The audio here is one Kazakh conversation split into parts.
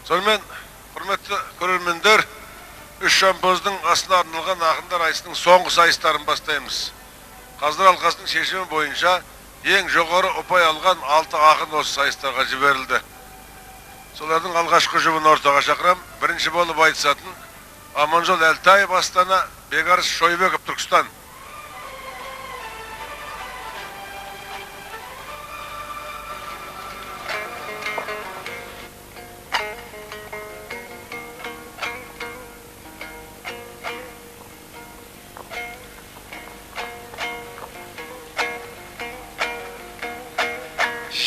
Сонымен, құрметті көрермендер, үш жампоздың асына арналған ақындар айтысының соңғы сайыстарын бастаймыз. Қазылар алқасының шешімі бойынша ең жоғары ұпай алған 6 ақын осы сайыстарға жіберілді. Солардың алғашқы жұбын ортаға шақырам. Бірінші болып айтысатын Аманжол Әлтаев Астана, Бекарыс Шойбеков Түркістан.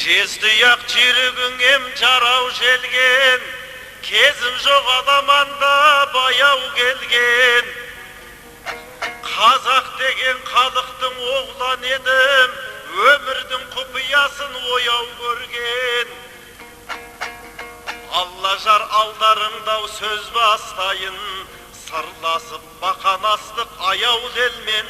Жезді-ақ жүрегіңем жарау желген, кезім жоқ адаманда баяу келген. Қазақ деген халықтың оғлан едім, өмірдің құпиясын ояу көрген. Алла жар алдарыңдау сөз бастайын, сырласып бақанастық аяу елмен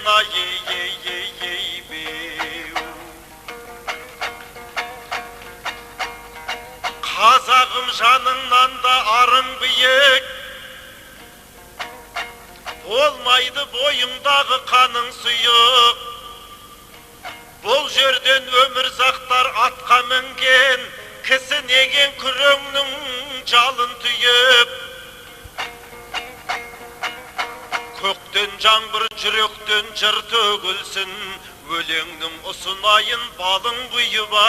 Қазағым жаныңнан да арың биік, болмайды бойыңдағы қаның сұйық. Бұл жерден өмір зақтар атқа мінген, кісінеген күреңнің жалын түйіп. Көктен жаңбыр жүректен жыр төгілсін, өлеңнің ұсынайын балың бұйыба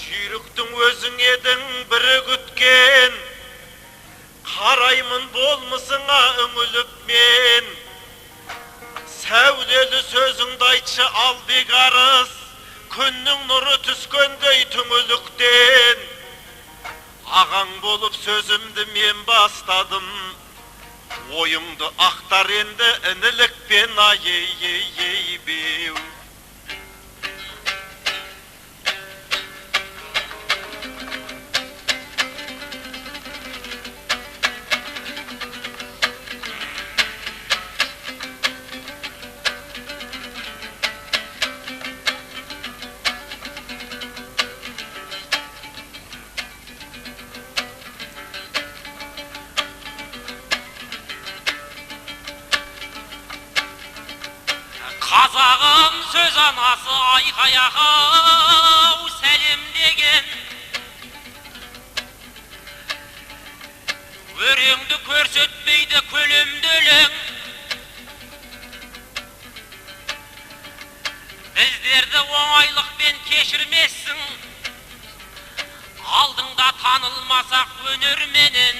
Жүйріктің өзің едің бірі күткен, қараймын болмысыңа үңіліп мен. Сәулелі сөзіңді айтшы ал Бекарыс, күннің нұры түскендей түңіліктен. Ағаң болып сөзімді мен бастадым, ойыңды ақтар енді інілікпен беу. Қазағым сөз анасы айқай-ау сәлемдеген, өреңді көрсетпейді көлемді өлең. Біздерді оңайлықпен кешірмессің, алдыңда танылмасақ өнерменен.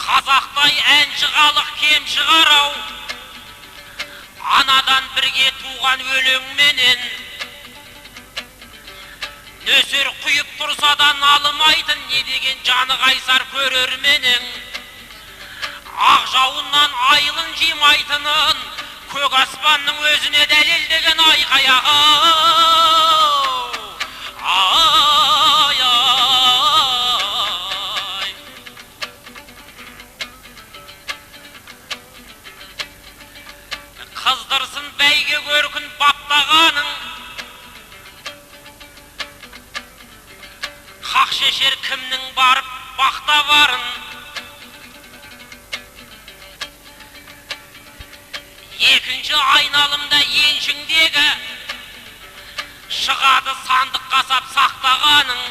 Қазақтай әнші халық кем шығарау, анадан бірге туған өлеңменен. Нөсер құйып тұрса да налымайтын, не деген жаны қайсар көрерменің. Ақ жауыннан айылын жимайтынын, көк аспанның өзіне дәлелдеген айқай-ау. Қыздырсын бәйге көркін баптағаның, қақ шешер кімнің барып бақта барын. Екінші айналымда еншіңдегі, шығады сандық қасап сақтағаның.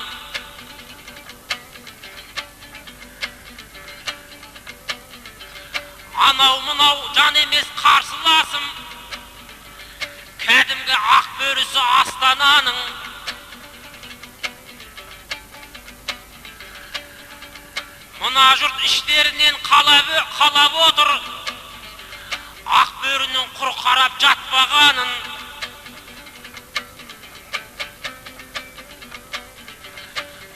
Анау-мынау жан емес қарсыласым, кәдімгі ақ бөрісі Астананың. Мына жұрт іштерінен қалап отыр, ақ бөрінің құр қарап жатпағанын.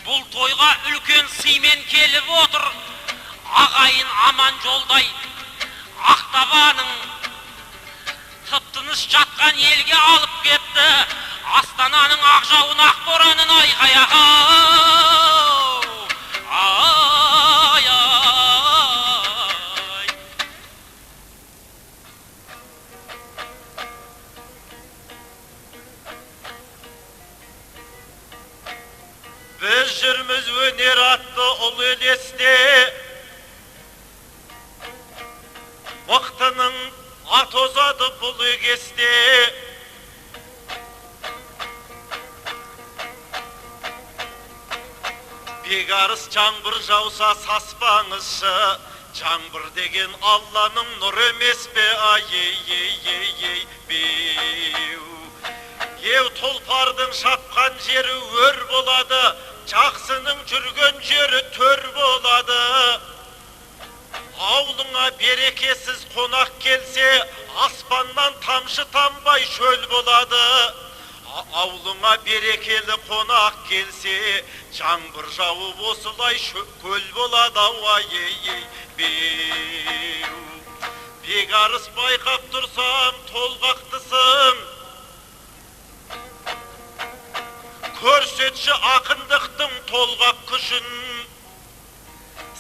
Бұл тойға үлкен сыймен келіп отыр, ағайын аман жолдай ақтабаның. Тып-тыныш жатқан елге алып кетті, Астананың ақ жауын ақ боранын айқай-ау. жүрміз өнер атты ұл елесте, мықтының ат озады бұл егесте. Бегарыс жаңбыр жауса саспаңызшы, жаңбыр деген Алланың нұры емес пе? Ай, беу. Ев тұлпардың шапқан жері өр болады, жақсының жүрген жері төр болады. Аулыңа берекесіз қонақ келсе, аспаннан тамшы тамбай шөл болады. Аулыңа берекелі қонақ келсе, жаңбыр жауып осылай көл болады. Ай, беу. Бегарыс байқап тұрсам толғақтысың, көрсетші ақындықтың толғақ күшін.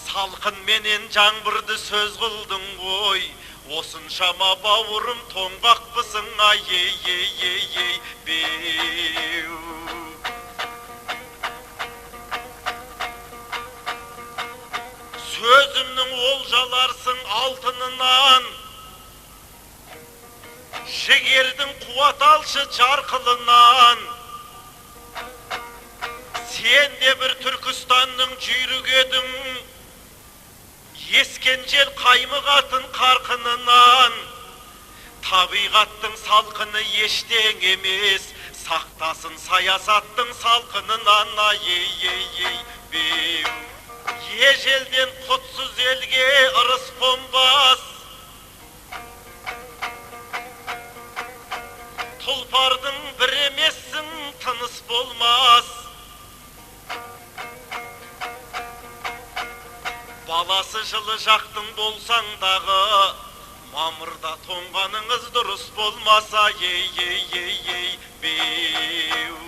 Салқын менен жаңбырды сөз қылдың ғой, осыншама бауырым тоңбақпысың. Ай, беу. Сөзімнің олжаларсың алтынынан, жігердің қуат алшы жарқылынан. Сен де бір Түркістанның жүйрік едің, ескен жел қаймығатын қарқынынан. Табиғаттың салқыны ештең емес, сақтасын саясаттың салқынынан. Ай, беу. Ежелден құтсыз елге ырыс қонбас, тұлпардың бір емессің, тыныс болмас. Баласы жылы жақтың болсаң дағы, мамырда тоңғаныңыз дұрыс болмаса. Ей, беу.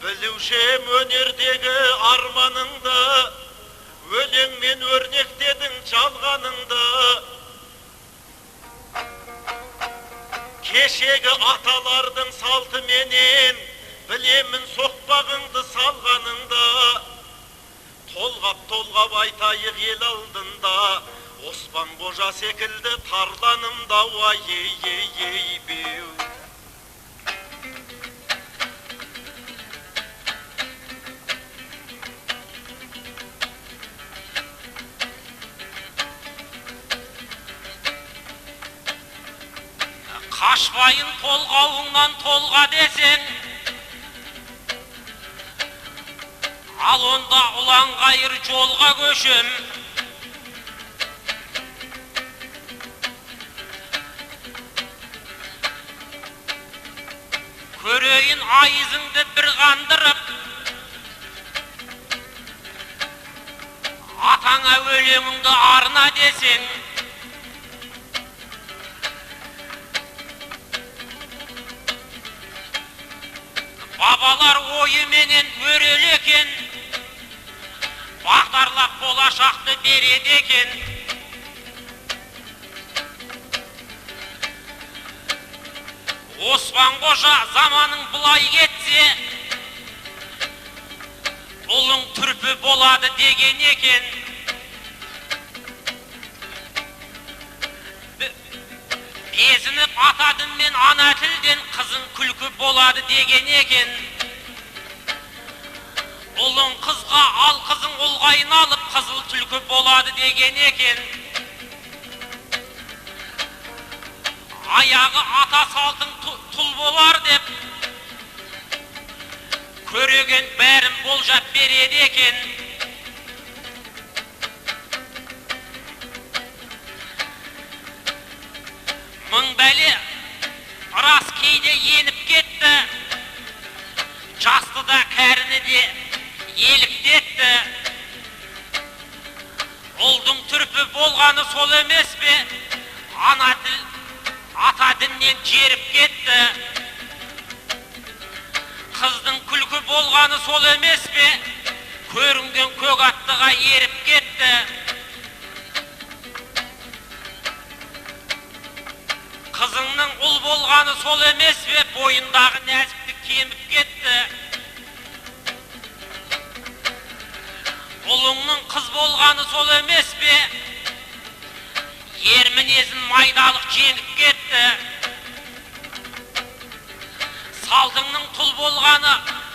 Білушем өнердегі арманыңды, өлеңмен өрнектедің жалғаныңды. Кешегі аталардың салты менен, білемін соқпағыңды салғаныңды. Толғап айтайық ел алдында, Оспан Қожа секілді тарланымда. Ай, беу. Қашпайын толғауыңнан толға десең, ал онда ұлан қайыр жолға көшем. Көрейін айызыңды бір қандырып, атаңа өлеңіңді арна десең. Бабалар ойы менен өрелі екен, бағдарлап болашақты береді екен. Оспан Қожа заманың бұлай кетсе, ұлың түрпі болады деген екен. Безініп атадым мен ана тілден, қызың күлкі болады деген екен. Ұлың қызға, ал қызың ұлғайын алып, қызыл түлкі болады деген екен. Аяғы ата салтың тұл болар деп, көреген бәрін болжап береді екен. Мың бәле рас кейде еніп кетті, жасты да кәріні де еліктетті. Ұлдың түрпі болғаны сол емес пе, ана тіл ата діннен жеріп кетті. Қыздың күлкі болғаны сол емес пе, көрінген көк аттыға еріп кетті. Қызыңның ұл болғаны сол емес пе, бойындағы нәзіктік кеміп кетті. Ұлыңның қыз болғаны сол емес пе? Ер мінезін майдалық жеңіп кетті. Салдыңның тұл болғаны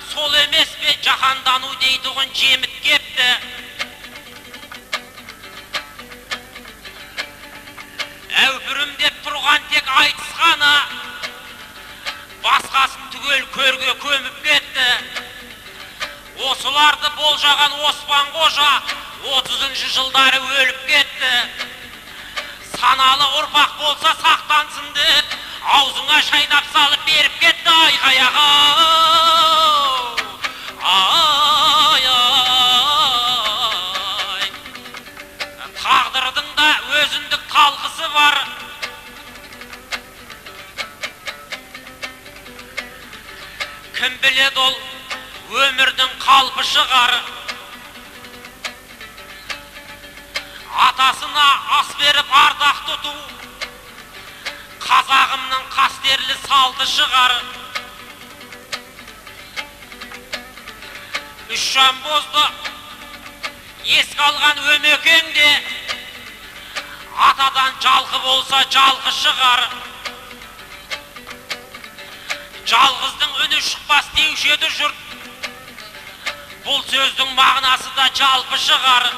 сол емес пе? Жаһандану дейтұғын жеміт кепті. Әупірім деп тұрған тек айтысқаны, басқасын түгел көрге көміп кетті. Осыларды болжаған Оспан Қожа 30-шы жылдары өліп кетті. Саналы ұрпақ болса сақтансын деп, аузыңа шайнап салып беріп кетті. Айқаяғы тағдырдың да өзіндік талқысы бар. Кім біледі ол өмірдің қалпы шығар. Атасына ас беріп ардақ тұту қазағымның қастерлі салты шығар. Үш жамбозды еске алған Өмекеңде атадан жалқы болса жалқы шығар. Жалғыздың үні шықпас деуші еді жұрт. Бұл сөздің мағынасы да жалпы шығар.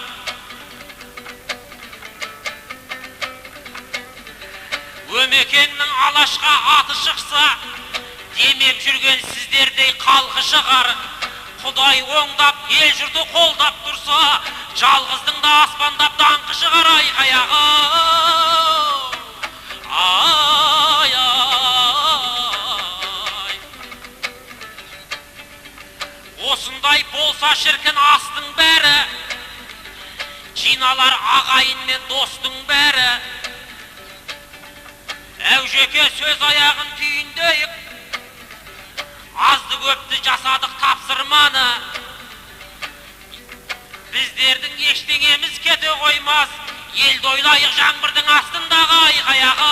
Өмекеңнің алашқа аты шықса, демеп жүрген сіздердей қалқы шығар. Құдай оңдап, ел жұрты қолдап тұрса, жалғыздың да аспандап даңқы шығар. Айқаяғы осындай болса шіркін астың бәрі, жиналар ағайын мен достың бәрі. Әужеке сөз аяғын түйіндейік, азды көпті жасадық тапсырманы. Біздердің ештеңеміз кете қоймас, елді ойлайық жаңбырдың астындағы. Айқаяғы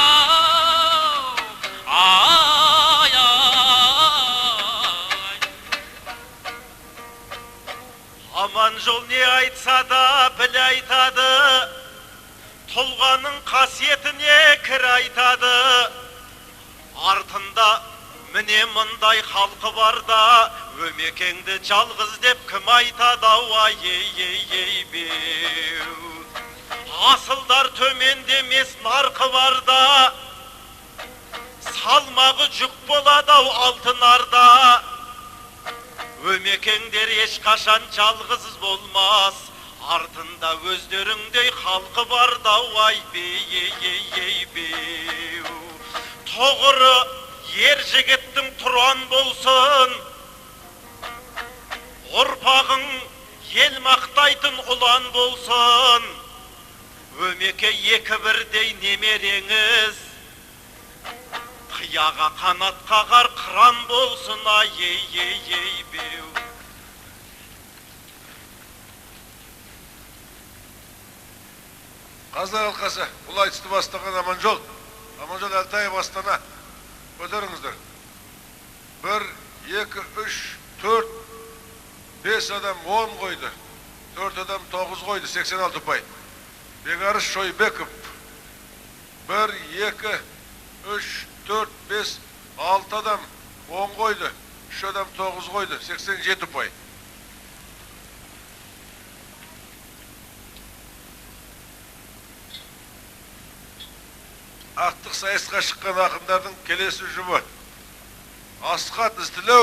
Аман жол не айтса да біл айтады, тұлғаның қасиетіне кір айтады. Артында міне мұндай халқы барда, Өмекеңді жалғыз деп кім айтады? Ей беу, асылдар төмендемес нарқы барда, салмағы жүк болады алтын арда. Өмекеңдер ешқашан жалғыз болмас, артында өздеріңдей халқы барда. Ей беу, тоғыры ер жігіттің тұран болсын, ұрпағың ел мақтайтын ұлан болсын. Өмеке екі бірдей немереңіз, қияға қанат қағар қыран болсын. Ей беу. Қаздар алқасы, бұл айтысты бастаған Аманжол Әлтаев Астана. Көтеріңіздер. 1, 2, 3, 4, 5 адам 10 қойды. 4 адам 9 қойды, 86 ұпай. Беғарыс Шойбеков. 1, 2, 3, 4, 5, 6 адам 10 қойды. 3 адам 9 қойды, 87 ұпай. Ақтық сайысқа шыққан ақындардың келесі ұжымы: Асқат Ізділеу.